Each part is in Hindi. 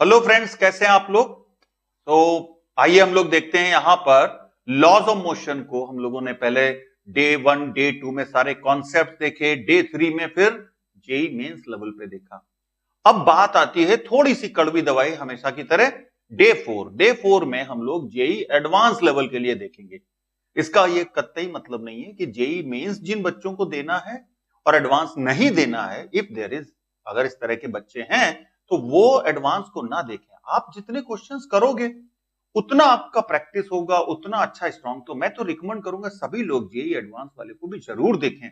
हेलो फ्रेंड्स, कैसे हैं आप लोग। तो आइए हम लोग देखते हैं यहां पर लॉज ऑफ मोशन को। हम लोगों ने पहले डे 1 डे 2 में सारे कॉन्सेप्ट देखे, डे 3 में फिर जेई मेंस लेवल पे देखा। अब बात आती है थोड़ी सी कड़वी दवाई हमेशा की तरह, डे 4 में हम लोग जेई एडवांस लेवल के लिए देखेंगे। इसका ये कतई मतलब नहीं है कि जेई मेंस जिन बच्चों को देना है और एडवांस नहीं देना है, इफ देयर इज, अगर इस तरह के बच्चे हैं तो वो एडवांस को ना देखें। आप जितने क्वेश्चंस करोगे उतना आपका प्रैक्टिस होगा, उतना अच्छा स्ट्रॉन्ग। तो मैं तो रिकमेंड करूंगा सभी लोग जेई एडवांस वाले को भी जरूर देखें।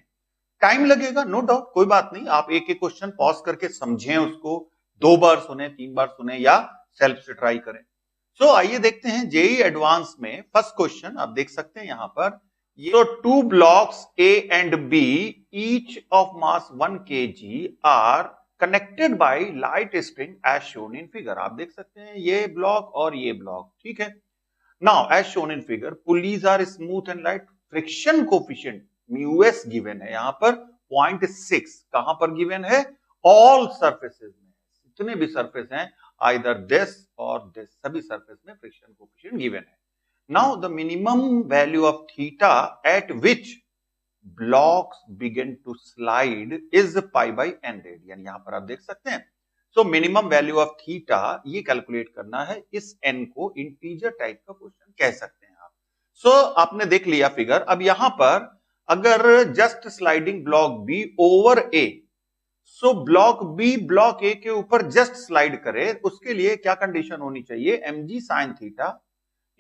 टाइम लगेगा, नो डाउट, कोई बात नहीं। आप एक एक क्वेश्चन पॉज करके समझें उसको, 2 बार सुने, 3 बार सुने या सेल्फ से ट्राई करें। आइए देखते हैं जेई एडवांस में फर्स्ट क्वेश्चन। आप देख सकते हैं यहां पर, ये तो 2 blocks A and B each of mass 1 kg are connected by light string as shown in figure. आप देख सकते हैं ये ब्लॉक और ये ब्लॉक, ठीक है। Now as shown in figure, pulleys are smooth and light. Friction coefficient mu s given है यहां पर 0.6। कहां पर गिवन है? ऑल सरफेसेस में, जितने भी सरफेस हैं, आइदर दिस और दिस, सभी सरफेस में फ्रिक्शन कोफिशिएंट गिवन है। Now the minimum value of theta at which blocks begin to slide is pi by n radian. यहां पर आप देख सकते हैं। मिनिमम वैल्यू ऑफ थीटा ये कैलकुलेट करना है। इस एन को इंटीजर टाइप का क्वेश्चन कह सकते हैं आप। आपने देख लिया फिगर। अब यहां पर अगर just sliding block B over A, block B block A के ऊपर जस्ट स्लाइड करे, उसके लिए क्या कंडीशन होनी चाहिए? mg sin theta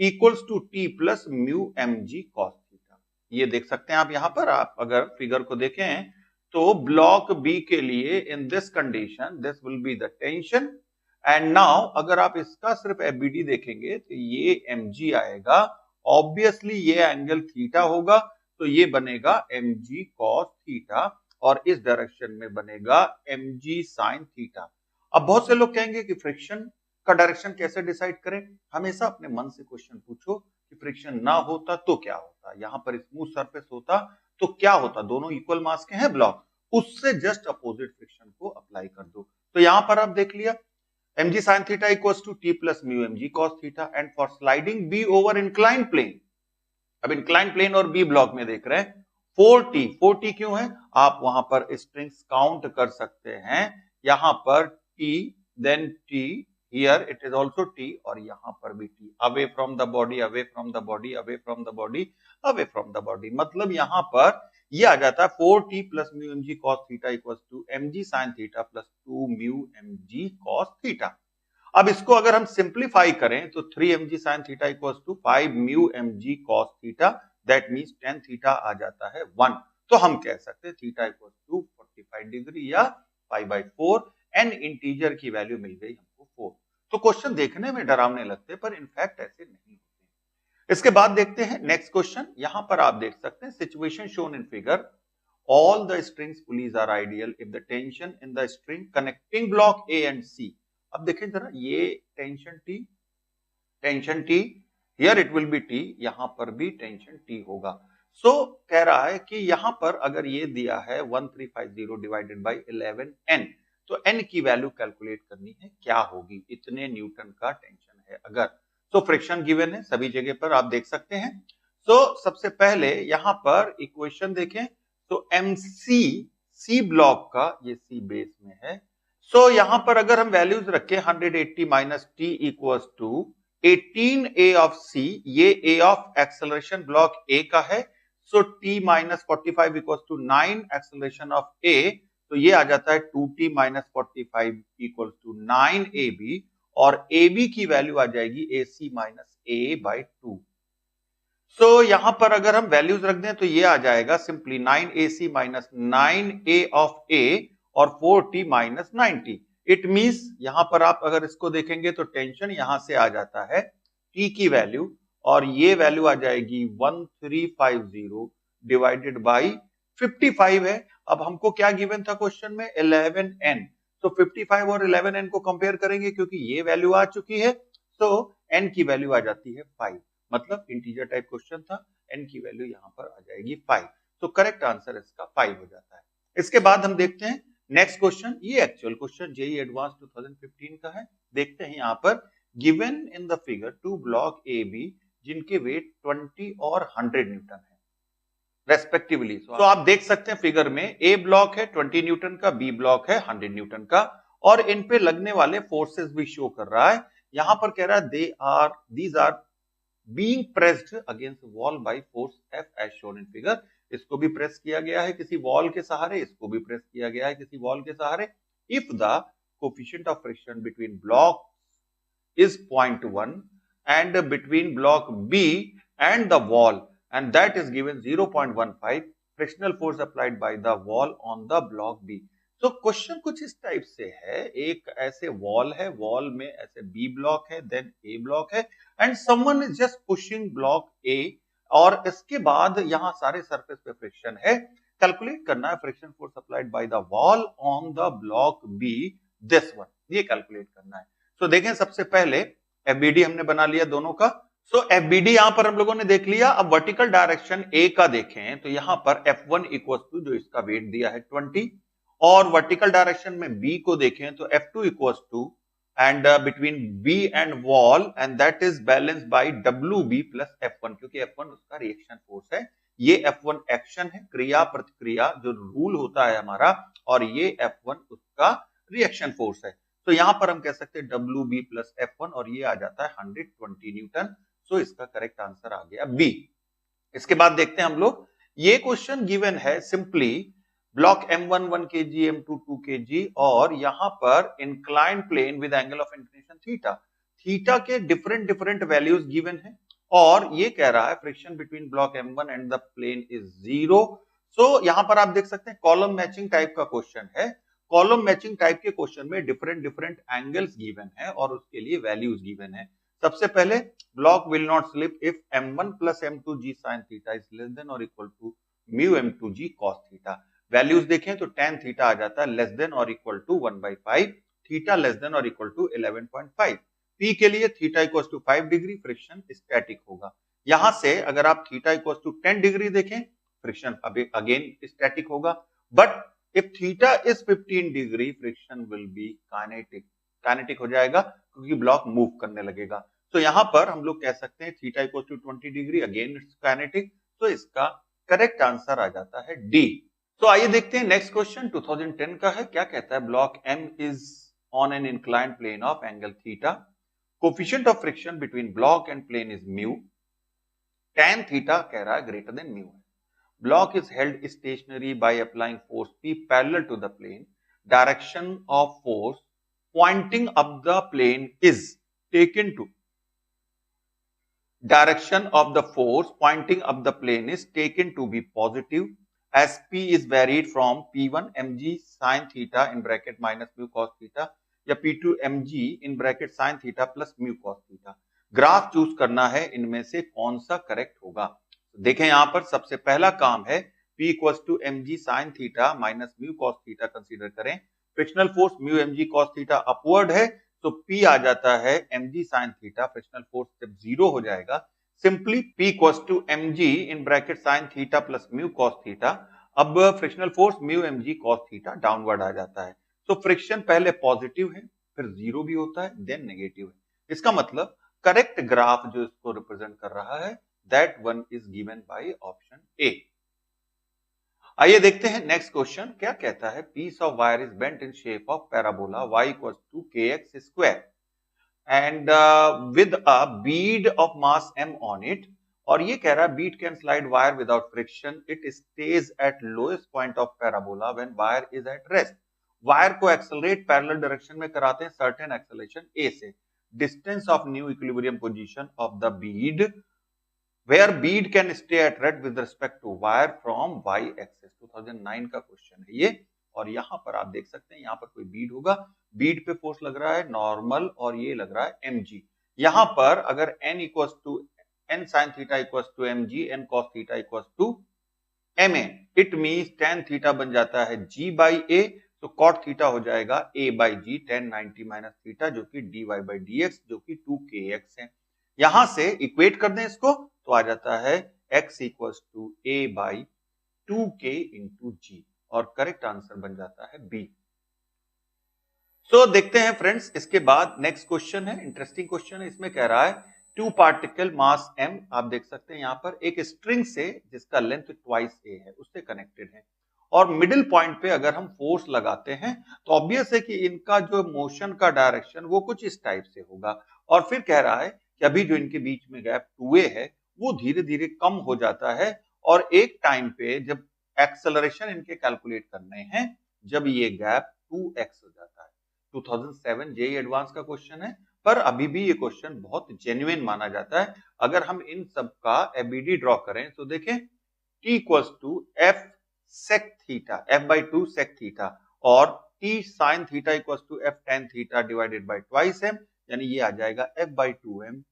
equals to T plus mu mg cos theta. ये देख सकते हैं आप यहां पर। आप अगर फिगर को देखें तो ब्लॉक बी के लिए in this condition this will be the tension, and now अगर आप इसका सिर्फ एफबीडी देखेंगे तो ये mg आएगा, ऑब्वियसली ये एंगल थीटा होगा, तो ये बनेगा mg cos थीटा, और इस डायरेक्शन में बनेगा mg sin थीटा। अब बहुत से लोग कहेंगे कि फ्रिक्शन का डायरेक्शन कैसे डिसाइड करें। हमेशा अपने मन से क्वेश्चन पूछो कि फ्रिक्शन ना होता तो क्या होता, यहां पर स्मूथ सरफेस होता तो क्या होता। दोनों इक्वल मास के हैं ब्लॉक, उससे जस्ट अपोजिट फ्रिक्शन को अप्लाई कर दो। तो यहां पर आप देख लिया mg sin theta equals to T plus mu mg cos theta, and for sliding B over incline plane, अब इंक्लाइन प्लेन और बी ब्लॉक में देख रहे हैं 4t। 4t क्यों है? आप वहां पर स्ट्रिंग्स काउंट कर सकते हैं। यहां पर t, then t, here it is also t, और यहां पर भी t। Away from the body, away from the body, away from the body, away from the body, मतलब यहां पर ये आ जाता है 4t plus mu mg cos theta equals to mg sin theta plus 2 mu mg cos theta. अब इसको अगर हम सिंप्लीफाई करें तो 3 mg sin theta equals to 5 mu mg cos theta, that means tan theta आ जाता है 1। तो हम कह सकते हैं थीटा इक्वल्स टू 45 डिग्री या पाई बाई 4। एन इंटीजर की वैल्यू मिल गई हमको 4। तो क्वेश्चन देखने में डरावने लगते हैं पर इनफैक्ट ऐसे नहीं होते। इसके बाद देखते हैं नेक्स्ट क्वेश्चन। यहां पर आप देख सकते हैं situation shown in figure, all the strings pulleys are ideal if the tension in the string connecting block A and C। अब देखें जरा, ये tension T, here it will be T, यहां पर भी टेंशन T होगा। कह रहा है कि यहां पर अगर ये दिया है 1350 डिवाइडेड बाई 11n, तो n की वैल्यू कैलकुलेट करनी है, क्या होगी? इतने न्यूटन का टेंशन है अगर। फ्रिक्शन गिवन है सभी जगह पर, आप देख सकते हैं। सबसे पहले यहां पर इक्वेशन देखें तो mc, सी ब्लॉक का, ये सी बेस में है। यहां पर अगर हम वैल्यूज रखें 180 minus T equals to 18a of C, ये a ऑफ एक्सेलरेशन ब्लॉक A का है। t minus 45 equals to 9 acceleration of A, तो ये आ जाता है 2t minus 45 equals to 9ab, और ab की वैल्यू आ जाएगी ac माइनस a बाई 2। यहां पर अगर हम वैल्यूज रख दें तो ये आ जाएगा simply 9ac minus 9a of a और 4t minus 9t। It means यहां पर आप अगर इसको देखेंगे तो टेंशन यहां से आ जाता है t की वैल्यू, और ये वैल्यू आ जाएगी 1350 डिवाइडेड बाई 55 है। अब हमको क्या गिवन था क्वेश्चन में? 11n। 55 और 11n को कंपेयर करेंगे क्योंकि ये वैल्यू आ चुकी है, n की वैल्यू आ जाती है 5, मतलब इंटीजर टाइप क्वेश्चन था, n की वैल्यू यहां पर आ जाएगी 5। करेक्ट आंसर इसका 5 हो जाता है। इसके बाद हम देखते हैं नेक्स्ट क्वेश्चन। ये एक्चुअल क्वेश्चन जेई एडवांस 2015 का है। देखते हैं यहाँ पर given in the figure two block A B जिनके वेट 20 और 100 न्यूटन है रेस्पेक्टिवली। तो आप देख सकते हैं फिगर में ए ब्लॉक है 20 न्यूटन का, बी ब्लॉक है 100 न्यूटन का, और इन पे लगने वाले फोर्सेस भी शो कर रहा है। यहां पर कह रहा है these are being pressed against wall by force F as shown in figure. इसको भी प्रेस किया गया है किसी वॉल के सहारे, इसको भी प्रेस किया गया है किसी वॉल के सहारे। If the coefficient of friction between block is 0.1 and between block B and the wall, and that is given 0.15 frictional force applied by the wall on the block B। तो क्वेश्चन कुछ इस टाइप से है, एक ऐसे वॉल है, वॉल में ऐसे बी ब्लॉक है, देन ए ब्लॉक है, and someone is just pushing block ए, और इसके बाद यहां सारे सरफेस पे फ्रिक्शन है। कैलकुलेट करना है friction force applied by the wall on the block B, this one, ये कैलकुलेट करना है। तो देखें सबसे पहले एफबीडी हमने बना लिया दोनों का। सो एफबीडी यहां पर हम लोगों ने देख लिया। अब वर्टिकल डायरेक्शन ए का देखें तो यहां पर F1 इक्वल टू जो इसका वेट दिया है 20, और वर्टिकल डायरेक्शन में बी को देखें तो F2 equal to and between B and wall, and that is balance by WB plus F1, क्योंकि F1 उसका रिएक्शन फोर्स है, ये F1 एक्शन है, क्रिया प्रतिक्रिया जो रूल होता है हमारा, और ये F1 उसका रिएक्शन फोर्स है। तो यहां पर हम कह सकते हैं WB प्लस F1, और ये आ जाता है 120 न्यूटन। सो इसका करेक्ट आंसर आ गया बी। इसके बाद देखते हैं हम लोग, ये क्वेश्चन गिवन है simply block M1 1 kg, M2 2 kg, और यहां पर incline plane with angle of inclination theta, theta के डिफरेंट डिफरेंट वैल्यूज गिवन है, और ये कह रहा है friction between block M1 and the plane is 0। So यहां पर आप देख सकते हैं कॉलम मैचिंग टाइप का क्वेश्चन है। कॉलम मैचिंग टाइप के क्वेश्चन में डिफरेंट डिफरेंट एंगल्स गिवन है और उसके लिए वैल्यूज गिवन है। सबसे पहले block will not slip if M1 plus M2G sin theta is less than और equal to mu M2G cos theta. Values देखें तो tan थीटा आ जाता है लेस देन और equal to 1/5, theta less than और इक्वल टू 11.5। P के लिए theta equal to 5 degree, friction static होगा। यहां से अगर आप थीटा इक्वल टू 10 डिग्री देखें, फ्रिक्शन अगेन स्टैटिक होगा, but if theta is 15 degree friction will be kinetic, kinetic हो जाएगा क्योंकि ब्लॉक मूव करने लगेगा। तो यहां पर हम लोग कह सकते हैं theta equal to 20 degree, again it's kinetic, तो इसका करेक्ट आंसर आ जाता है डी। तो आइए देखते हैं नेक्स्ट क्वेश्चन 2010 का है। क्या कहता है, block M is on an inclined plane of angle theta, coefficient of friction between block and plane is mu, tan theta कह रहा है greater than mu। Block is held stationary by applying force P parallel to the plane. Direction of force pointing up the plane is taken to. Direction of the force pointing up the plane is taken to be positive as P is varied from P1 mg sin theta in bracket minus mu cos theta या P2 mg in bracket sin theta plus mu cos theta। Graph choose करना है, इनमें से कौन सा करेक्ट होगा। देखें यहां पर सबसे पहला काम है P equal to mg sin theta minus mu cos theta consider करें। Frictional force mu mg cos theta upward है, तो P आ जाता है mg sin theta, frictional force जब 0 हो जाएगा simply P equal to mg in bracket sin theta plus mu cos theta. अब frictional force mu mg cos theta downward आ जाता है, तो फ्रिक्शन पहले पॉजिटिव है, फिर 0 भी होता है, देन नेगेटिव है। इसका मतलब करेक्ट ग्राफ जो इसको रिप्रेजेंट कर रहा है that one is given by option A। आइए देखते हैं नेक्स्ट क्वेश्चन। क्या कहता है, piece of wire is bent in shape of parabola y equals to kx square and with a bead of mass m on it, और ये कह रहा है bead can slide wire without friction, it stays at lowest point of parabola when wire is at rest। Wire को एक्सेलरेट पैरेलल डायरेक्शन में कराते हैं सर्टेन एक्सेलरेशन a से, distance of new equilibrium position of the Beed where bead can stay at rest with respect to wire from y axis। 2009 का क्वेश्चन है ये, और यहां पर आप देख सकते हैं यहां पर कोई बीड होगा, बीड पे फोर्स लग रहा है नॉर्मल, और ये लग रहा है mg। यहां पर अगर n equals to n sin theta equals to mg, n cos theta equals to ma, it means tan theta बन जाता है g by a, तो cot थीटा हो जाएगा a by g tan 90 minus theta जो कि dy by dx जो कि 2kx है। यहां से इक्वेट कर दें इसको तो आ जाता है x equals to a by 2k into G, और करेक्ट आंसर बन जाता है बी। सो देखते हैं फ्रेंड्स, इसके बाद नेक्स्ट क्वेश्चन है, इंटरेस्टिंग क्वेश्चन है। इसमें कह रहा है टू पार्टिकल मास m, आप देख सकते हैं यहां पर एक स्ट्रिंग से जिसका लेंथ ट्वाइस a है उससे कनेक्टेड है, और मिडिल पॉइंट पे अगर हम फोर्स लगाते हैं तो ऑब्वियस है कि इनका जो मोशन का डायरेक्शन वो कुछ इस टाइप से होगा। और फिर कह रहा है कि अभी जो इनके बीच में गैप 2a है वो धीरे धीरे कम हो जाता है, और एक टाइम पे जब एक्सेलरेशन इनके कैलकुलेट करने हैं जब ये गैप 2x हो जाता है। 2007 जेईई एडवांस का क्वेश्चन है, पर अभी भी ये क्वेश्चन बहुत जेन्युइन माना जाता है। अगर हम इन सब का एबीडी ड्रॉ करें तो देखें t equals to f sec theta, f by 2 sec theta, और t sin theta equals to f tan theta divided by twice m, यानी ये आ जाएगा f by 2m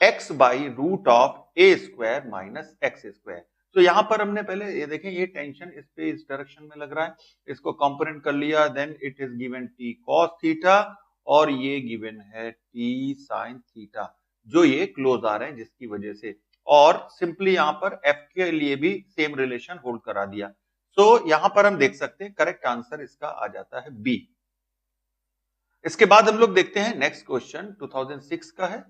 x by root of a square minus x square. तो यहां पर हमने पहले ये देखें, ये टेंशन इस पे इस डायरेक्शन में लग रहा है, इसको कंपोनेंट कर लिया, then it is given t cos theta, और ये गिवन है t sin थीटा, जो ये क्लोज आ रहे हैं जिसकी वजह से, और सिंपली यहां पर f के लिए भी सेम रिलेशन होल्ड करा दिया। सो यहां पर हम देख सकते हैं करेक्ट आंसर इसका आ जाता है बी। इसके बाद हम लोग देखते हैं नेक्स्ट क्वेश्चन 2006 का है।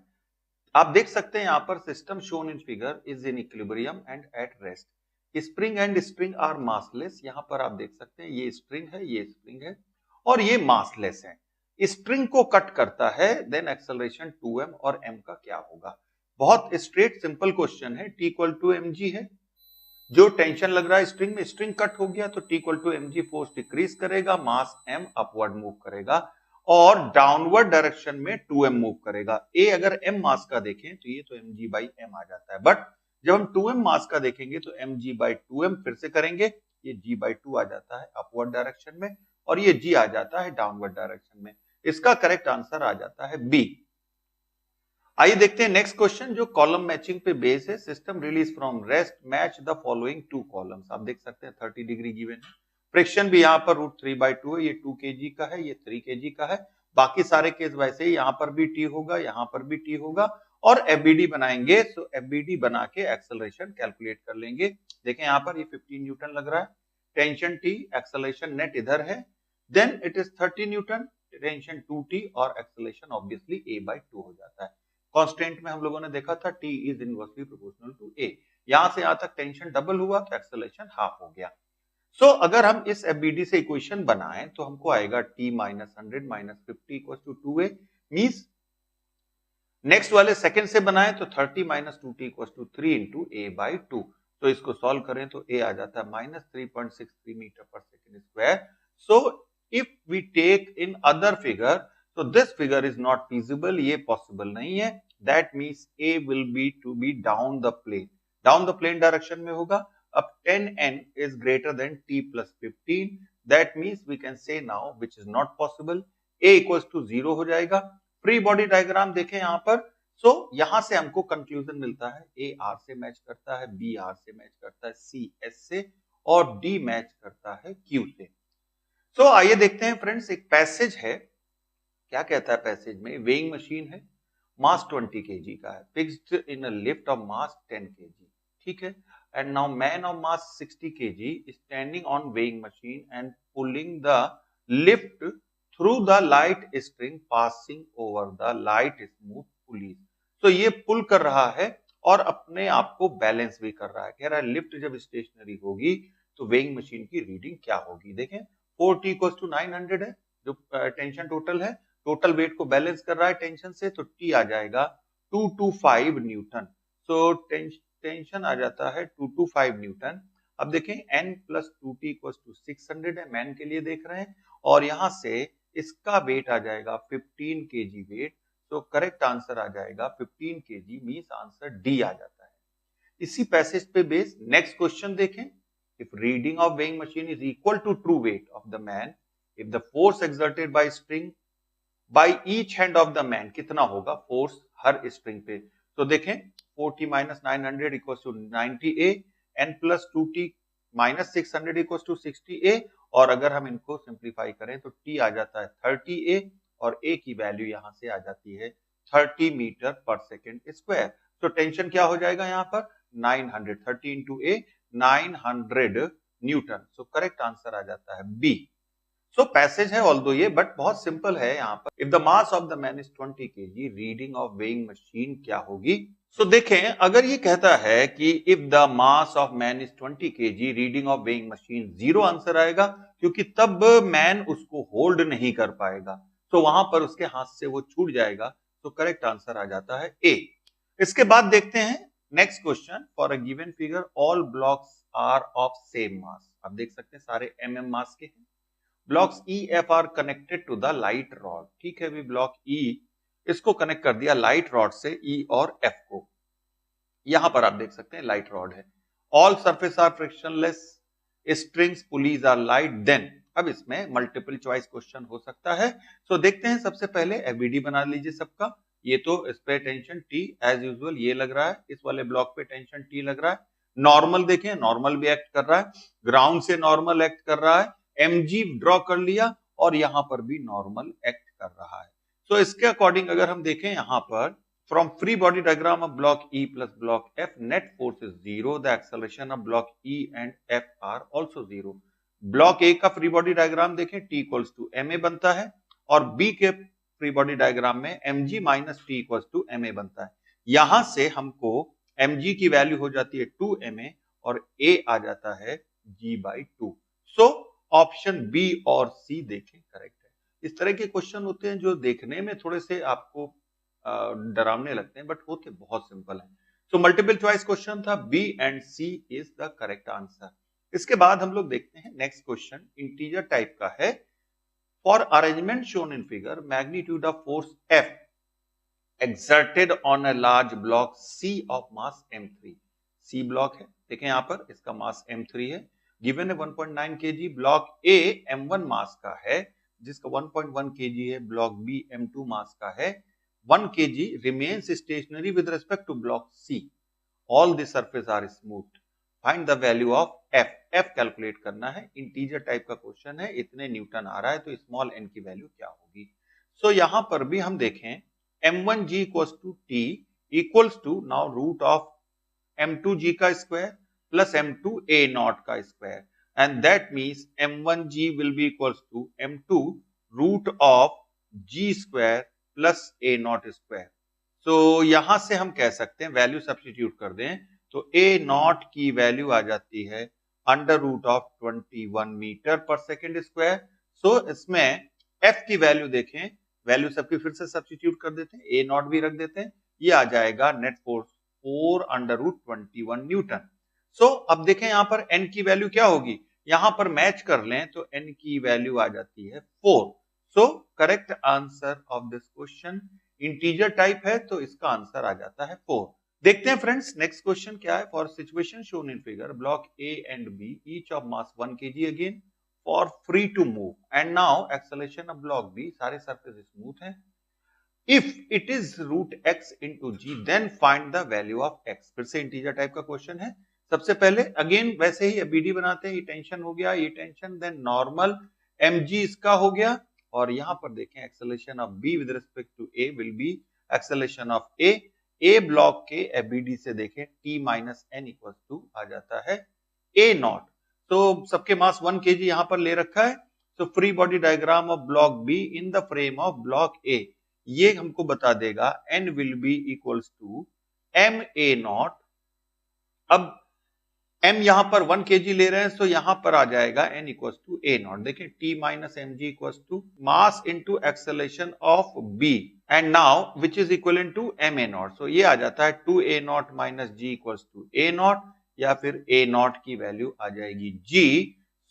आप देख सकते हैं यहां पर system shown in figure is in equilibrium and at rest, spring and string are massless. यहां पर आप देख सकते हैं ये स्प्रिंग है, ये स्प्रिंग है, और ये मासलेस है। स्प्रिंग को कट करता है, देन एक्सेलरेशन 2m, और m का क्या होगा। बहुत स्ट्रेट सिंपल क्वेश्चन है, t इक्वल टू mg है, जो टेंशन लग रहा है स्ट्रिंग में, स्ट्रिंग कट हो गया तो t equal to mg force decrease करेगा, मास m अपवर्ड मूव करेगा, और डाउनवर्ड डायरेक्शन में 2m मूव करेगा। a अगर m मास का देखें तो ये तो mg बाई m आ जाता है, बट जब हम 2m मास का देखेंगे तो mg बाई 2m फिर से करेंगे, ये g बाई 2 आ जाता है अपवर्ड डायरेक्शन में, और ये g आ जाता है डाउनवर्ड डायरेक्शन में। इसका करेक्ट आंसर आ जाता है बी। आइए देखते हैं नेक्स्ट क्वेश्चन, जो कॉलम मैचिंग पे बेस है। System release from rest, match the following two columns. आप देख सकते हैं 30 डिग्री गिवन है, फ्रिक्शन भी यहाँ पर √3/2 है, ये 2 kg का है, ये 3 kg का है, बाकी सारे केस वैसे ही, यहाँ पर भी टी होगा, यहाँ पर भी टी होगा, और एफबीडी बनाएंगे। सो एफबीडी बना के एक्सेलरेशन कैलकुलेट कर लेंगे। देखें यहाँ पर ये 15 न्यूटन लग रहा है, टेंशन टी, एक्सेलरेशन नेट इधर है, then it is 30 newton, tension 2t, और एक्सेलरेशन ऑब्वियसली a/2 हो जाता है। कांस्टेंट में हम लोगों ने देखा था t is inversely proportional to a, यहां से यहां तक टेंशन डबल हुआ तो एक्सेलरेशन हाफ हो गया। सो अगर हम इस एफबीडी से इक्वेशन बनाएं तो हमको आएगा t minus 100 minus 50 equal to 2a, means next वाले सेकंड से बनाएं तो 30 minus 2t equal to 3 into a/2। तो इसको सॉल्व करें तो a आ जाता है माइनस 3.63 मीटर पर second square. So if we take in other figure, तो this figure is not feasible, ये पॉसिबल नहीं है। That means a will be to be down the plane, down the plane direction में होगा। अब 10n is greater than t plus 15, that means we can say now which is not possible, a equals to 0 हो जाएगा। फ्री बॉडी डायग्राम देखें यहां पर, सो यहां से हमको कंक्लूजन मिलता है a r से मैच करता है, b r से मैच करता है, c s से, और d मैच करता है q से। सो आइए देखते हैं फ्रेंड्स, एक पैसेज है, क्या कहता है पैसेज में, वेइंग मशीन है, मास 20 kg का है, fixed in a lift off mass 10 kg, ठीक है, and now man of mass 60 kg is standing on weighing machine and pulling the lift through the light string passing over the light smooth pulleys। तो ये पुल कर रहा है और अपने आप को बैलेंस भी कर रहा है। कह रहा है लिफ्ट जब स्टेशनरी होगी तो वेइंग मशीन की रीडिंग क्या होगी। देखें 4t इक्वल्स टू 900 है, जो टेंशन टोटल है, टोटल वेट को बैलेंस कर रहा है टेंशन से, तो t आ जाएगा 225 न्यूटन। सो टेंशन आ जाता है 225 न्यूटन। अब देखें n plus 2t equals to 600 है, मैन के लिए देख रहे हैं, और यहां से इसका वेट आ जाएगा 15 kg वेट। तो करेक्ट आंसर आ जाएगा 15 kg, मींस आंसर डी आ जाता है। इसी पैसेज पे बेस नेक्स्ट क्वेश्चन देखें, if reading of weighing machine is equal to true weight of the man, if the force exerted by spring by each hand of the man, कितना होगा फोर्स हर स्प्रिंग पे। तो देखें 40 minus 900 equals to 90a, n plus 2t minus 600 equals to 60a, और अगर हम इनको सिंप्लीफाई करें तो t आ जाता है 30a, और a की वैल्यू यहां से आ जाती है 30 मीटर पर सेकेंड स्क्वायर। तो टेंशन क्या हो जाएगा यहाँ पर 900, 30 into a 900 newton. So correct answer आ जाता है बी। सो पैसेज है ऑल्दो ये, बट बहुत सिंपल है यहाँ पर। If the mass of the man is 20 kg, reading of weighing machine क्या होगी? सो देखें, अगर ये कहता है कि if the mass of man is 20 kg, reading of weighing machine, zero answer आएगा, क्योंकि तब मैन उसको होल्ड नहीं कर पाएगा, तो वहां पर उसके हाथ से वो छूट जाएगा। तो करेक्ट आंसर आ जाता है ए। इसके बाद देखते हैं next question. For a given figure all blocks are of same mass. आप देख सकते हैं सारे mm मास के हैं। Blocks E F are connected to the light rod. ठीक है, भी ब्लॉक ई इसको कनेक्ट कर दिया लाइट रॉड से, ई और एफ को। यहां पर आप देख सकते हैं लाइट रॉड है। All surface are frictionless, strings pulleys are light, then. अब इसमें मल्टीपल चॉइस क्वेश्चन हो सकता है। सो देखते हैं, सबसे पहले एबीडी बना लीजिए सबका। ये तो इस पे टेंशन टी एज यूजुअल ये लग रहा है, इस वाले ब्लॉक पे टेंशन टी लग रहा है। नॉर्मल देखें, नॉर्मल भी एक्ट कर रहा है, ग्राउंड से नॉर्मल एक्ट कर रहा है, एमजी ड्रॉ कर लिया और यहां पर भी नॉर्मल एक्ट कर रहा है। सो इसके अकॉर्डिंग अगर हम देखें यहां पर, from free body diagram of block E plus block F, net force is zero, the acceleration of block E and F are also zero. Block A का फ्री बॉडी डायग्राम देखें, T equals to M A बनता है, और बी के फ्री बॉडी डायग्राम में mg minus T equals to ma बनता है। यहां से हमको mg की वैल्यू हो जाती है 2ma और a आ जाता है g/2। सो ऑप्शन बी और सी देखें करेक्ट है। इस तरह के क्वेश्चन होते हैं जो देखने में थोड़े से आपको डरावने लगते हैं, बट होते बहुत सिंपल हैं। सो मल्टीपल चॉइस क्वेश्चन था, B and C is the correct answer. इसके बाद हम लोग देखते हैं नेक्स्ट क्वेश्चन, इंटीजर टाइप का है। For arrangement shown in figure, magnitude of force F exerted on a large block C of mass M3। C block है, देखें यहां पर इसका मास M3 है, गिवन है 1.9 kg। ब्लॉक A M1 मास का है, जिसका 1.1 kg है। ब्लॉक B M2 मास का है, 1 kg, remains stationary with respect to block C। All the surface are smooth। Find the value of F. F calculate करना है, इंटीजर टाइप का क्वेश्चन है, इतने न्यूटन आ रहा है, तो स्मॉल एन की वैल्यू क्या होगी। सो यहां पर भी हम देखें m1g equals to T equals to now root of m2g का स्क्वायर प्लस m2a नॉट का square, and that means m1g will be equals to m2 root of g square plus a naught square. So यहां से हम कह सकते हैं, वैल्यू सब्स्टिट्यूट कर दें तो ए नॉट की वैल्यू आ जाती है अंडर रूट ऑफ 21 मीटर पर सेकेंड स्क्वायर। सो इसमें एफ की वैल्यू देखें, वैल्यू सबकी फिर से सब्स्टिट्यूट कर देते हैं, ए नॉट भी रख देते हैं, ये आ जाएगा net force 4 under root 21 newton. So अब देखें यहां पर एन की वैल्यू क्या होगी, यहां पर मैच कर लें तो एन की वैल्यू आ जाती है 4। सो correct answer of this question, integer type है तो इसका आंसर आ जाता है 4। देखते हैं फ्रेंड्स नेक्स्ट क्वेश्चन क्या है। For situation shown in figure, block A and B each of mass 1 kg again for free to move and now acceleration of block B, सारे सरफेस स्मूथ हैं। If it is root X into G, then find the value of X. फिर से इंटीजर टाइप का क्वेश्चन है। सबसे पहले अगेन वैसे ही बीडी बनाते हैं, ये टेंशन हो गया, ये टेंशन, देन नॉर्मल mg इसका हो गया, और यहां पर देखें acceleration of B with respect to A will be acceleration of A block के एबीडी से देखें T minus N equal to आ जाता है ए नॉट। तो सबके मास 1 kg यहां पर ले रखा है। तो free body diagram of block B in the frame of block A, ये हमको बता देगा N will be equals to M A naught. अब m यहां पर 1 kg ले रहे हैं, सो यहां पर आ जाएगा n equals to A naught. देखिए t minus M G equals to mass into acceleration of b, and now which is equivalent to M A naught. So ये आ जाता है 2 a naught minus G equals to A naught, या फिर a नॉट की वैल्यू आ जाएगी g।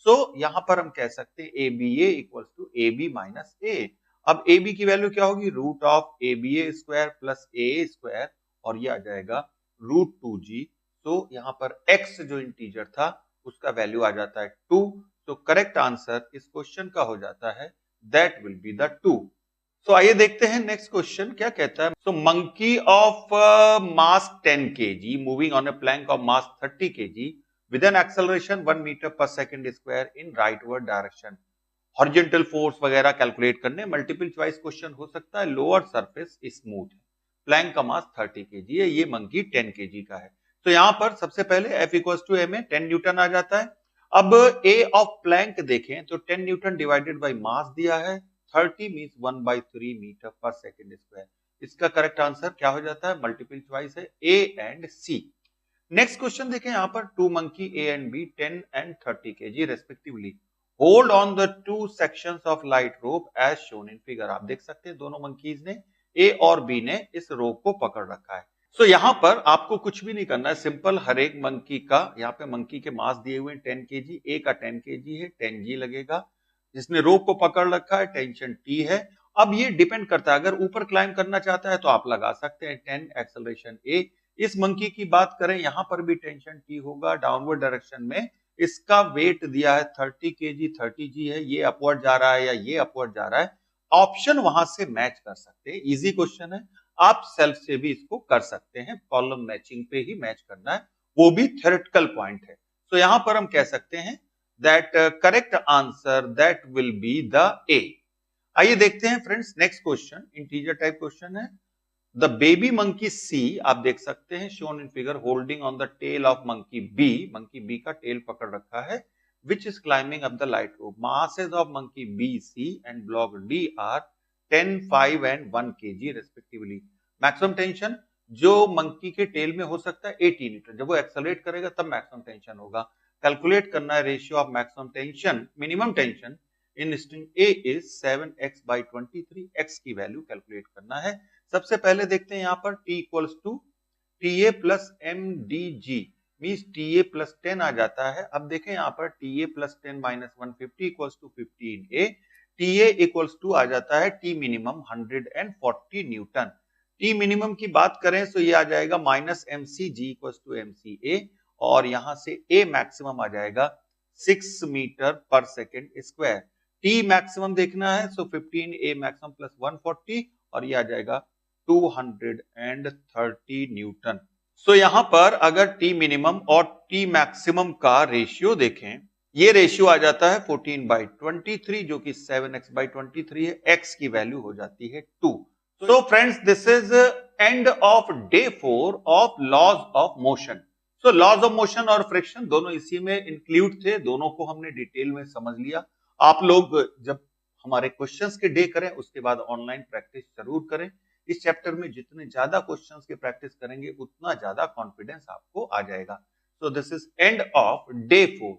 सो यहां पर हम कह सकते हैं A B A equals to A B minus A. अब ए बी की वैल्यू क्या होगी, root of A B A square plus A square, और ये आ जाएगा रूट 2g। तो यहां पर x जो इंटीजर था उसका वैल्यू आ जाता है 2। तो करेक्ट आंसर इस क्वेश्चन का हो जाता है that will be the 2। So आइए देखते हैं नेक्स्ट क्वेश्चन क्या कहता है। So monkey of mass 10 kg moving on a plank of mass 30 kg with an acceleration 1 metre per second square in rightward direction. Horizontal force वगैरह कैलकुलेट करने, मल्टीपल चॉइस क्वेश्चन हो सकता है। लोअर सरफेस स्मूथ है, प्लैंक का मास 30 kg है, ये मंकी 10 kg का है। तो यहां पर सबसे पहले F equals to M A 10 newton आ जाता है। अब ए ऑफ प्लैंक देखें तो 10 न्यूटन डिवाइडेड बाय मास दिया है, 30 means 1/3 metre per second square. इसका करेक्ट आंसर क्या हो जाता है? मल्टीपल चॉइस है A and C. Next question देखें यहां पर, two monkey A and B 10 and 30 kg respectively hold on the two sections of light rope as shown in figure. आप देख सकते हैं दोनों मंकीज ने, ए और बी ने, इस रोप को पकड़ रखा है। सो यहां पर आपको कुछ भी नहीं करना है, सिंपल हर एक मंकी का, यहाँ पे मंकी के मास दिए हुए हैं 10 kg, ए का 10 kg है, 10g लगेगा। जिसने रोप को पकड़ रखा है टेंशन टी है। अब ये डिपेंड करता है, अगर ऊपर क्लाइम करना चाहता है तो आप लगा सकते हैं 10 एक्सेलरेशन ए। इस मंकी की बात करें, यहां पर भी टेंशन टी होगा डाउनवर्ड डायरेक्शन में। इसका वेट दिया है 30 kg, 30g है, ये अपवर्ड जा रहा है या ये अपवर्ड जा रहा है, ऑप्शन वहां से मैच कर सकते हैं। इजी क्वेश्चन है, आप सेल्फ से भी इसको कर सकते हैं, कॉलम मैचिंग पे ही मैच करना है, वो भी थ्योरेटिकल पॉइंट है। तो यहां पर हम कह सकते हैं that correct answer that will be the A. आइए देखते हैं friends next question, integer type question है। द बेबी मंकी सी, आप देख सकते हैं shown in figure, holding on the tail of monkey B का टेल पकड़ रखा है, which is climbing up the light rope. Masses of monkey B, C and block D are 10, 5 and 1 kg respectively. Maximum tension जो मंकी के टेल में हो सकता है 80 न्यूटन, जब वो एक्सेलरेट करेगा तब मैक्सिमम टेंशन होगा। कैलकुलेट करना है ratio of maximum tension, minimum tension in string A is 7x/23, x की वैल्यू कैलकुलेट करना है। सबसे पहले देखते हैं यहाँ पर T equals to TA plus MDG means TA plus 10 आ जाता है। अब देखें यहाँ पर TA plus 10 minus 150 equals to 15A, TA equals to आ जाता है T minimum 140 newton. T minimum की बात करें तो ये आ जाएगा minus MCG equals to MCA, और यहां से A मैक्सिमम आ जाएगा 6 मीटर पर सेकेंड स्क्वायर। T मैक्सिमम देखना है, सो 15A मैक्सिमम प्लस 140, और ये आ जाएगा 230 न्यूटन। सो यहां पर अगर T मिनिमम और T मैक्सिमम का रेशियो देखें, ये रेशियो आ जाता है 14/23, जो कि 7x/23 है, x की वैल्यू हो जाती है 2। So friends this is end of day 4 of laws of motion. So laws of motion और फ्रिक्शन दोनों इसी में इंक्लूड थे, दोनों को हमने डिटेल में समझ लिया। आप लोग जब हमारे क्वेश्चंस के डे करें उसके बाद ऑनलाइन प्रैक्टिस जरूर करें। इस चैप्टर में जितने ज्यादा क्वेश्चंस की प्रैक्टिस करेंगे उतना ज्यादा कॉन्फिडेंस आपको आ जाएगा। So this is end of day 4।